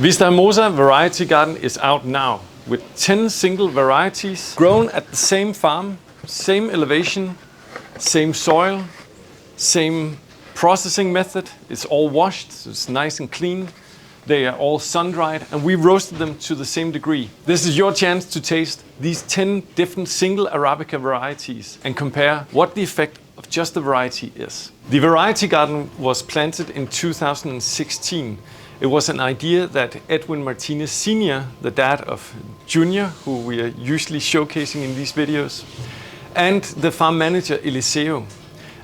Vista Hermosa variety garden is out now with 10 single varieties grown at the same farm, same elevation, same soil, same processing method. It's all washed, so it's nice and clean. They are all sun-dried, and we roasted them to the same degree. This is your chance to taste these 10 different single Arabica varieties and compare what the effect of just the variety is. The variety garden was planted in 2016. It was an idea that Edwin Martinez Sr., the dad of Junior, who we are usually showcasing in these videos, and the farm manager Eliseo.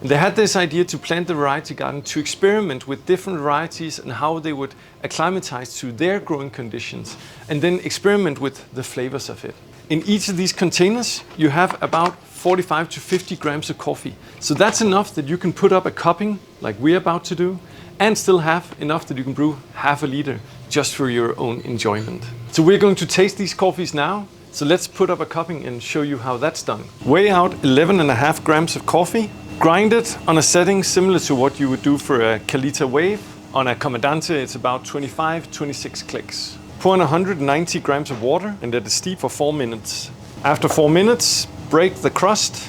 They had this idea to plant the variety garden to experiment with different varieties and how they would acclimatize to their growing conditions, and then experiment with the flavors of it. In each of these containers, you have about 45 to 50 grams of coffee. So that's enough that you can put up a cupping, like we're about to do, and still have enough that you can brew half a liter just for your own enjoyment. So we're going to taste these coffees now. So let's put up a cupping and show you how that's done. Weigh out 11.5 grams of coffee. Grind it on a setting similar to what you would do for a Calita wave. On a Comandante, it's about 25-26 clicks. Pour in 190 grams of water and let it steep for 4 minutes. After 4 minutes, break the crust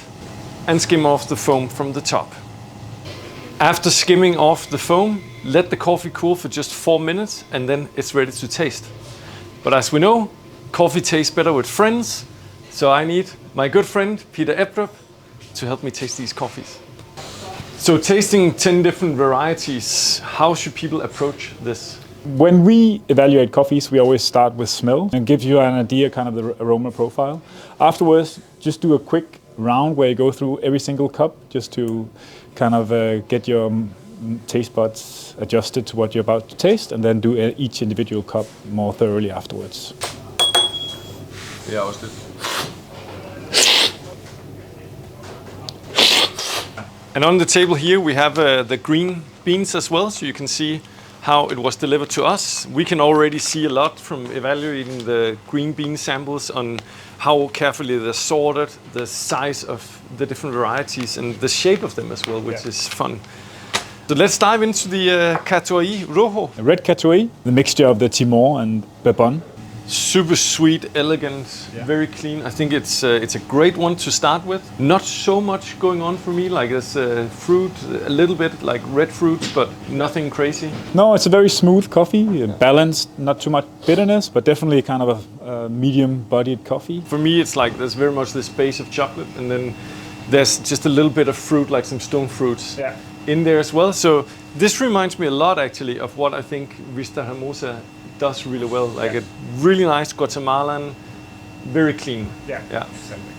and skim off the foam from the top. After skimming off the foam, let the coffee cool for just 4 minutes and then it's ready to taste. But as we know, coffee tastes better with friends, so I need my good friend Peter Ebdrup to help me taste these coffees. So tasting 10 different varieties, how should people approach this? When we evaluate coffees, we always start with smell and gives you an idea kind of the aroma profile. Afterwards, just do a quick round where you go through every single cup just to kind of get your taste buds adjusted to what you're about to taste, and then do each individual cup more thoroughly afterwards. Yeah, også det. And on the table here we have the green beans as well, so you can see how it was delivered to us. We can already see a lot from evaluating the green bean samples on how carefully they're sorted, the size of the different varieties and the shape of them as well, which is fun. So let's dive into the Catuai Rojo. The red Catuai, the mixture of the Timor and Bourbon. Super sweet, elegant, very clean. I think it's a great one to start with. Not so much going on for me, like there's fruit, a little bit like red fruit, but nothing crazy. No, it's a very smooth coffee, balanced, not too much bitterness, but definitely kind of a medium-bodied coffee. For me, it's like there's very much this base of chocolate, and then there's just a little bit of fruit, like some stone fruits in there as well. So this reminds me a lot actually of what I think Vista Hermosa does really well, like a really nice Guatemalan, very clean. Yeah. Exactly.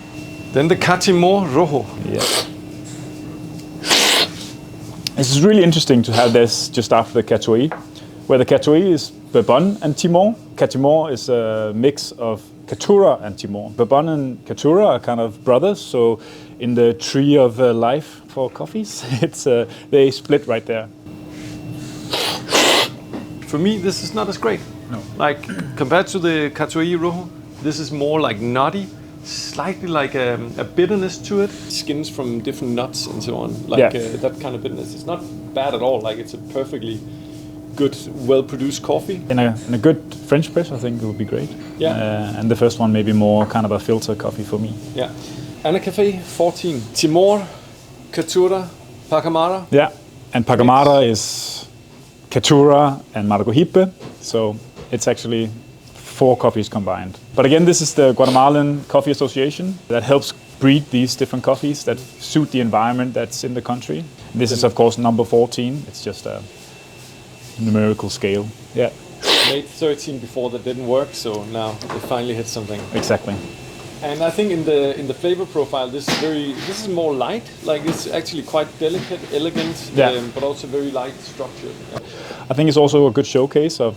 Then the Catimor Rojo. Yeah. This is really interesting to have this just after the Catuai, where the Catuai is Bourbon and Timor. Catimor is a mix of Caturra and Timor. Bourbon and Caturra are kind of brothers, so in the tree of life for coffees, it's they split right there. For me, this is not as great. No. Like compared to the Catuai Rojo, this is more like nutty, slightly like a bitterness to it. Skins from different nuts and so on, like that kind of bitterness. It's not bad at all. Like it's a perfectly good, well-produced coffee. In a good French press, I think it would be great. Yeah. And the first one maybe more kind of a filter coffee for me. Yeah. Ana Cafe 14, Timor, Caturra, Pacamara. Yeah, and Pacamara is Caturra and Maragogipe, so it's actually 4 coffees combined. But again, this is the Guatemalan Coffee Association that helps breed these different coffees that suit the environment that's in the country. This is of course number 14, it's just a numerical scale. Yeah. Made 13 before that didn't work, so now they finally hit something. Exactly. And I think in the flavor profile, this is more light. Like it's actually quite delicate, elegant, but also very light structured. Yeah. I think it's also a good showcase of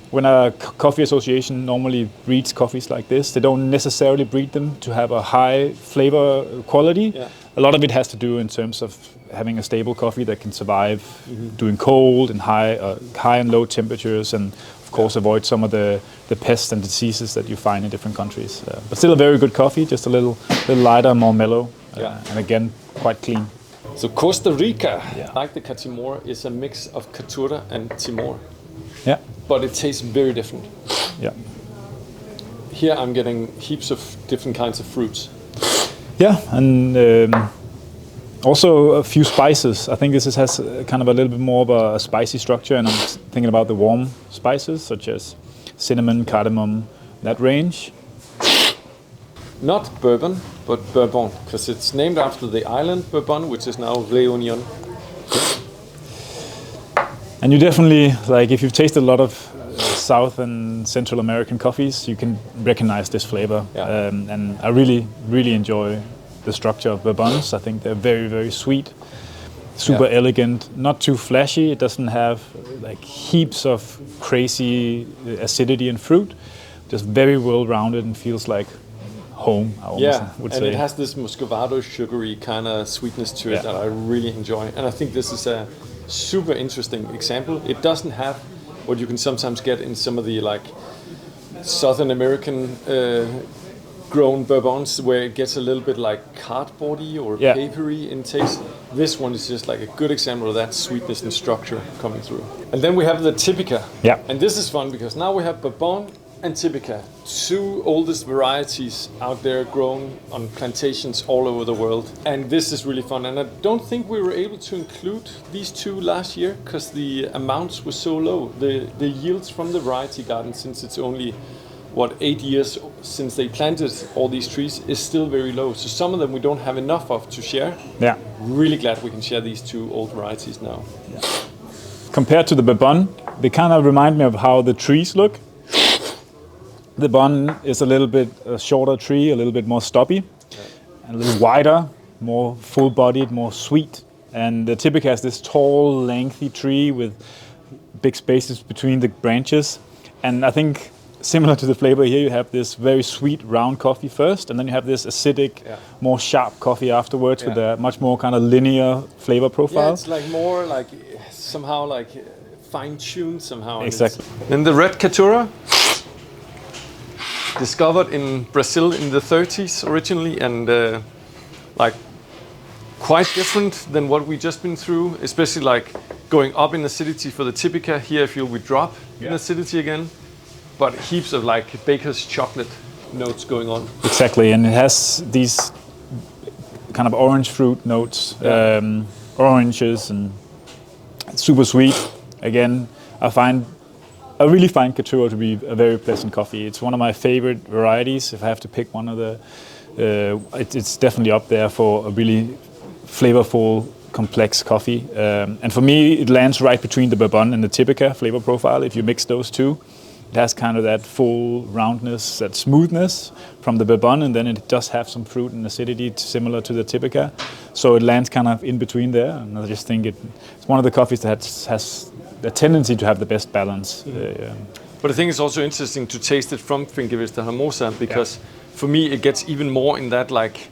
when a coffee association normally breeds coffees like this. They don't necessarily breed them to have a high flavor quality. Yeah. A lot of it has to do in terms of having a stable coffee that can survive doing cold and high and low temperatures, and of course avoid some of the pests and diseases that you find in different countries. But still a very good coffee, just a little lighter, more mellow, and again quite clean. So Costa Rica, like the Catimor, is a mix of Caturra and Timor. Yeah. but it tastes very different. Yeah. Here I'm getting heaps of different kinds of fruits. Yeah, and also a few spices. I think this has kind of a little bit more of a spicy structure, and I'm thinking about the warm spices such as cinnamon, cardamom, that range. Not bourbon, but Bourbon, because it's named after the island Bourbon, which is now Réunion. And you definitely, like, if you've tasted a lot of South and Central American coffees, you can recognize this flavor. Yeah. And I really, really enjoy the structure of Bourbons. I think they're very, very sweet, super elegant, not too flashy. It doesn't have like heaps of crazy acidity and fruit. Just very well-rounded and feels like home, I almost would say. And it has this muscovado sugary kind of sweetness to it that I really enjoy. And I think this is a super interesting example. It doesn't have what you can sometimes get in some of the like Southern American grown bourbons, where it gets a little bit like cardboardy or papery in taste. This one is just like a good example of that sweetness and structure coming through. And then we have the Typica. Yeah. And this is fun because now we have Bourbon and Typica, two oldest varieties out there grown on plantations all over the world. And this is really fun. And I don't think we were able to include these two last year because the amounts were so low. The yields from the variety garden, since it's only 8 years since they planted all these trees, is still very low. So some of them we don't have enough of to share. Yeah. Really glad we can share these two old varieties now. Yeah. Compared to the Bourbon, they kind of remind me of how the trees look. The Bourbon is a little bit a shorter tree, a little bit more stubby, and a little wider, more full-bodied, more sweet. And the Typica has this tall, lengthy tree with big spaces between the branches. And I think similar to the flavor here, you have this very sweet round coffee first, and then you have this acidic, more sharp coffee afterwards with a much more kind of linear flavor profile. Yeah, it's like more like somehow like fine-tuned somehow. Exactly. Then the red Caturra, discovered in Brazil in the 30s originally, and like quite different than what we just been through, especially like going up in acidity for the Typica. Here I feel we drop in acidity again, but heaps of like baker's chocolate notes going on. Exactly, and it has these kind of orange fruit notes, oranges, and it's super sweet. Again, I really find Caturra to be a very pleasant coffee. It's one of my favorite varieties. If I have to pick one of the, it's definitely up there for a really flavorful, complex coffee. And for me, it lands right between the Bourbon and the Typica flavor profile. If you mix those two, it has kind of that full roundness, that smoothness from the Bourbon, and then it does have some fruit and acidity similar to the Typica. So it lands kind of in between there. And I just think it's one of the coffees that has a tendency to have the best balance. But I think it's also interesting to taste it from Finca Vista Hermosa, because for me it gets even more in that like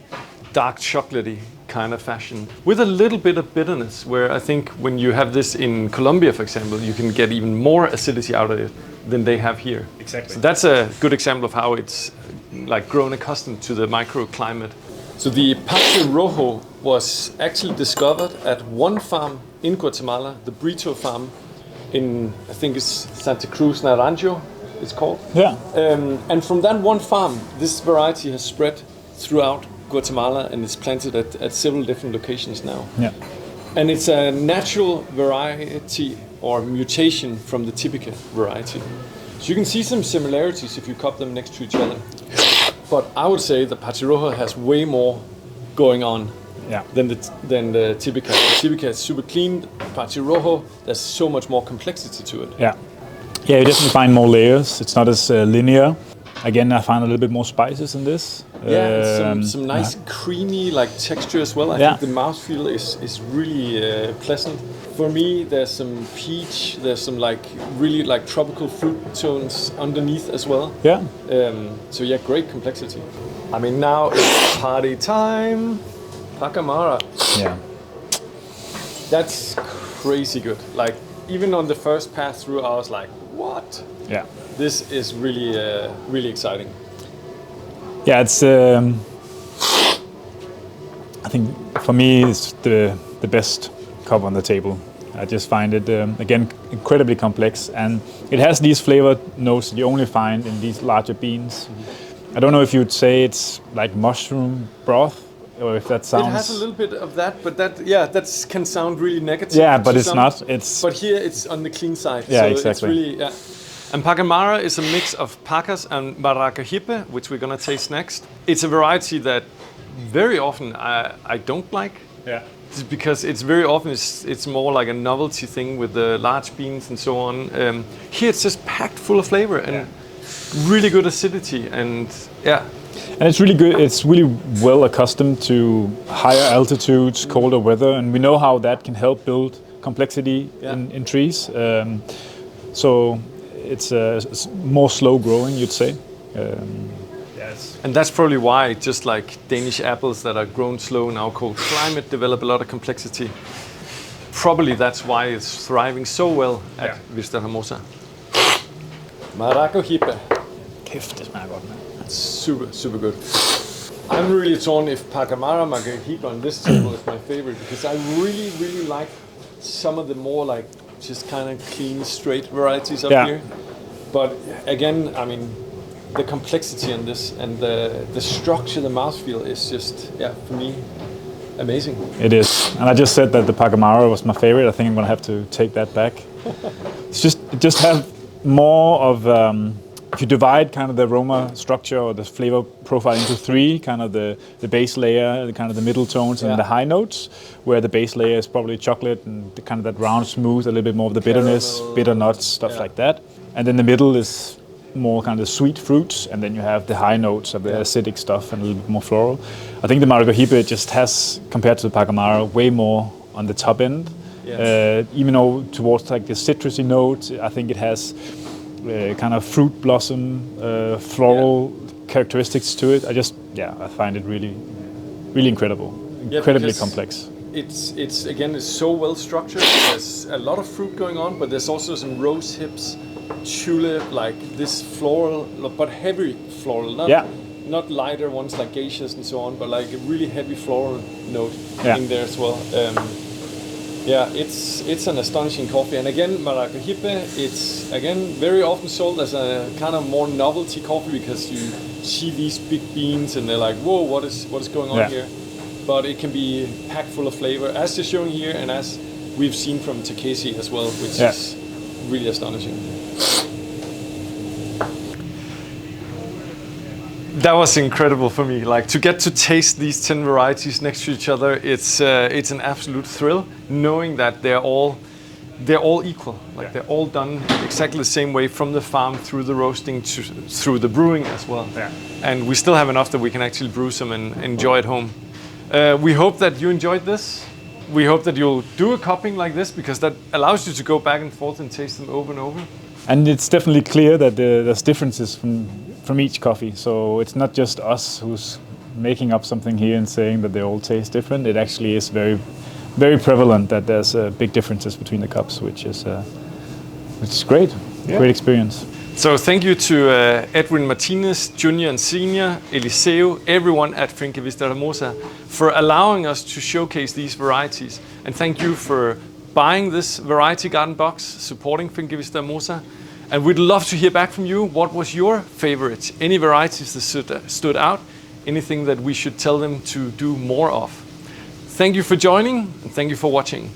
dark chocolatey kind of fashion with a little bit of bitterness, where I think when you have this in Colombia, for example, you can get even more acidity out of it than they have here. Exactly. So that's a good example of how it's like grown accustomed to the microclimate. So the Pache Rojo was actually discovered at one farm in Guatemala, the Brito farm, in, I think it's Santa Cruz Naranjo, it's called. Yeah. And from that one farm, this variety has spread throughout Guatemala and it's planted at several different locations now. Yeah. And it's a natural variety or mutation from the Typica variety. So you can see some similarities if you cup them next to each other. But I would say the Pache Rojo has way more going on than the Typica. The Typica is super clean. Pache Rojo, there's so much more complexity to it. Yeah, you definitely find more layers. It's not as linear. Again, I find a little bit more spices in this. And some nice creamy like texture as well. I think the mouthfeel is really pleasant. For me, there's some peach. There's some like really like tropical fruit tones underneath as well. Yeah. So yeah, great complexity. I mean, now it's party time. Pacamara. Yeah. That's crazy good. Like even on the first pass through, I was like, what? Yeah. This is really, really exciting. Yeah, it's. I think for me, it's the best cup on the table I just find it, again, incredibly complex. And it has these flavor notes that you only find in these larger beans. I don't know if you'd say it's like mushroom broth, or if that sounds... It has a little bit of that, but that can sound really negative. Yeah, but it's not. But here it's on the clean side. Yeah, so exactly. It's really, yeah. And Pacamara is a mix of Pacas and Maracajipe, which we're gonna taste next. It's a variety that very often I don't like. Yeah. It's because it's very often it's more like a novelty thing with the large beans and so on. Here it's just packed full of flavor and really good acidity, and yeah. And it's really good. It's really well accustomed to higher altitudes, colder weather, and we know how that can help build complexity in trees. So it's more slow growing, you'd say. Yes. And that's probably why, just like Danish apples that are grown slow in our cold climate, develop a lot of complexity. Probably that's why it's thriving so well at Vista Hermosa. Maracajipe. Kæft, det smager godt, man. Super, super good. I'm really torn if Pacamara Maracajipe on this table is my favorite, because I really, really like some of the more like just kind of clean, straight varieties up here. But again, I mean, the complexity on this and the structure, the mouthfeel is just, for me, amazing. It is. And I just said that the Pacamara was my favorite. I think I'm going to have to take that back. It just have more of, if you divide kind of the aroma structure or the flavor profile into three, kind of the base layer, the kind of the middle tones and the high notes, where the base layer is probably chocolate and the kind of that round smooth, a little bit more of the bitterness, bitter nuts, stuff like that. And then the middle is more kind of sweet fruits, and then you have the high notes of the acidic stuff and a little bit more floral. I think the Maracajipe just has, compared to the Pacamara, way more on the top end. Even though towards like the citrusy note, I think it has kind of fruit blossom, floral characteristics to it. I find it really, really incredible, incredibly complex. It's again, it's so well structured. There's a lot of fruit going on, but there's also some rose hips, tulip, like this floral, but heavy floral, not lighter ones like geishas and so on, but like a really heavy floral note in there as well. It's an astonishing coffee. And again, Maracajipe, it's again very often sold as a kind of more novelty coffee, because you see these big beans and they're like, whoa, what is going on here? But it can be packed full of flavor, as they're showing here, and as we've seen from Takesi as well, which is really astonishing. That was incredible for me. Like, to get to taste these 10 varieties next to each other, it's an absolute thrill, knowing that they're all equal. Like they're all done exactly the same way, from the farm through the roasting through the brewing as well. And we still have enough that we can actually brew some and enjoy at home. We hope that you enjoyed this. We hope that you'll do a cupping like this, because that allows you to go back and forth and taste them over and over. And it's definitely clear that there's differences from each coffee. So it's not just us who's making up something here and saying that they all taste different. It actually is very, very prevalent that there's big differences between the cups, which is great. Great experience. So thank you to Edwin Martinez, Junior and Senior, Eliseo, everyone at Finca Vista Hermosa for allowing us to showcase these varieties. And thank you for buying this variety garden box, supporting Finca Vista Hermosa. And we'd love to hear back from you. What was your favorite? Any varieties that stood out? Anything that we should tell them to do more of? Thank you for joining, and thank you for watching.